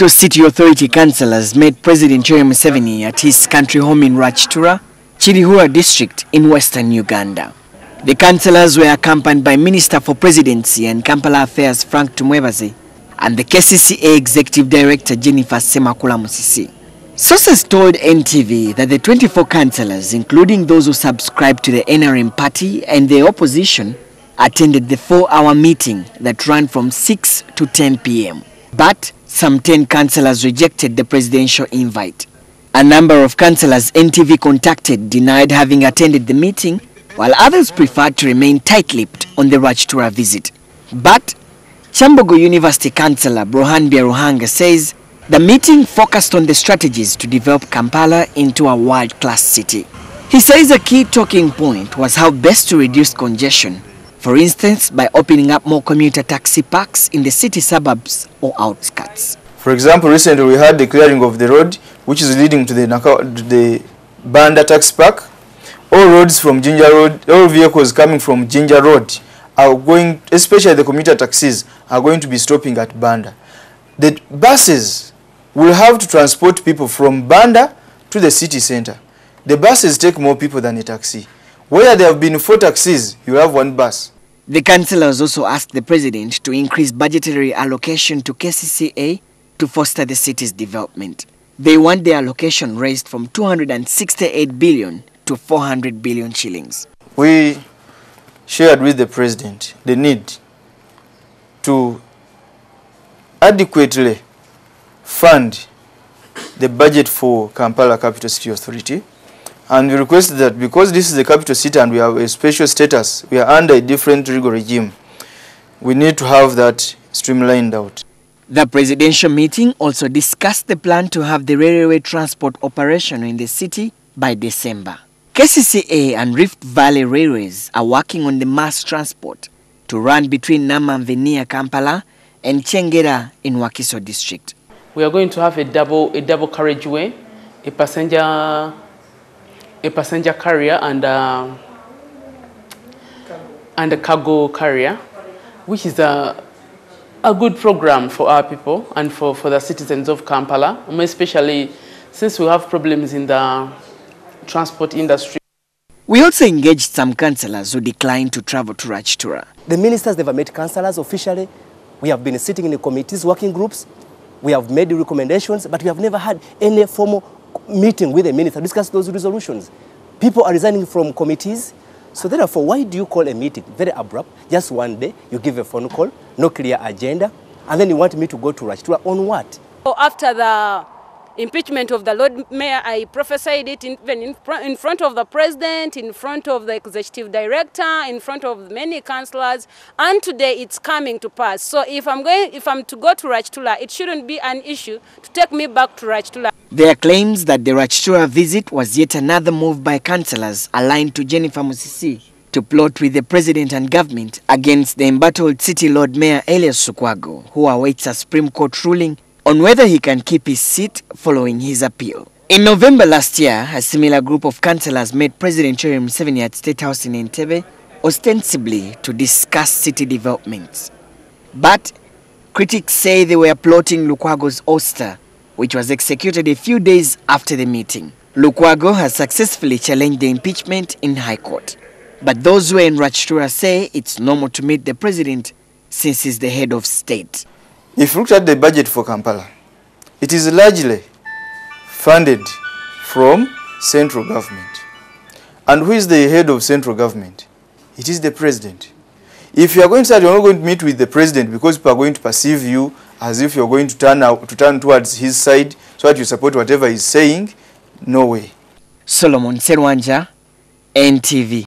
Two City Authority councillors met President Yoweri Museveni at his country home in Rwakitura, Kiruhura District in western Uganda. The councillors were accompanied by Minister for Presidency and Kampala Affairs Frank Tumwebaze and the KCCA Executive Director Jeniffer Musisi. Sources told NTV that the 24 councillors, including those who subscribed to the NRM party and the opposition, attended the 4-hour meeting that ran from 6 to 10 p.m. But some 10 councillors rejected the presidential invite. A number of councillors NTV contacted denied having attended the meeting, while others preferred to remain tight-lipped on the Rwakitura visit. But Kyambogo University councillor Brohanbia Ruhanga says the meeting focused on the strategies to develop Kampala into a world-class city. He says a key talking point was how best to reduce congestion, for instance by opening up more commuter taxi parks in the city suburbs or outskirts. For example, recently we had the clearing of the road which is leading to the Banda taxi park. All roads from Ginger Road, all vehicles coming from Ginger Road are going, especially the commuter taxis, are going to be stopping at Banda. The buses will have to transport people from Banda to the city center. The buses take more people than a taxi. Where there have been 4 taxis, you have 1 bus. The councillors also asked the president to increase budgetary allocation to KCCA to foster the city's development. They want the allocation raised from 268 billion to 400 billion shillings. We shared with the president the need to adequately fund the budget for Kampala Capital City Authority, and we requested that because this is the capital city and we have a special status, we are under a different legal regime, we need to have that streamlined out. The presidential meeting also discussed the plan to have the railway transport operational in the city by December. KCCA and Rift Valley Railways are working on the mass transport to run between Namamve Kampala and Chengera in Wakiso district. We are going to have a double carriageway, a passenger carrier and a cargo carrier, which is a good program for our people and for the citizens of Kampala, especially since we have problems in the transport industry. We also engaged some councillors who declined to travel to Rwakitura. The ministers never met councillors officially. We have been sitting in the committees, working groups. We have made recommendations, but we have never had any formal meeting with the minister to discuss those resolutions. People are resigning from committees. So therefore, why do you call a meeting? Very abrupt. Just one day, you give a phone call, no clear agenda, and then you want me to go to Rwakitura on what? After the impeachment of the Lord Mayor, I prophesied it even in front of the president, in front of the executive director, in front of many councillors, and today it's coming to pass. So if I'm to go to Rwakitura, it shouldn't be an issue to take me back to Rwakitura. Their claims that the Rwakitura visit was yet another move by councillors aligned to Jeniffer Musisi to plot with the president and government against the embattled city Lord Mayor Erias Lukwago, who awaits a Supreme Court ruling on whether he can keep his seat following his appeal. In November last year, a similar group of councillors met President Yoweri Museveni at State House in Entebbe, ostensibly to discuss city developments. But critics say they were plotting Lukwago's ouster, which was executed a few days after the meeting. Lukwago has successfully challenged the impeachment in High Court. But those who are in Rwakitura say it's normal to meet the president since he's the head of state. If you look at the budget for Kampala, it is largely funded from central government. And who is the head of central government? It is the president. If you are going to say you're not going to meet with the president because people are going to perceive you as if you're going to turn towards his side so that you support whatever he's saying, no way. Serwanjja, NTV.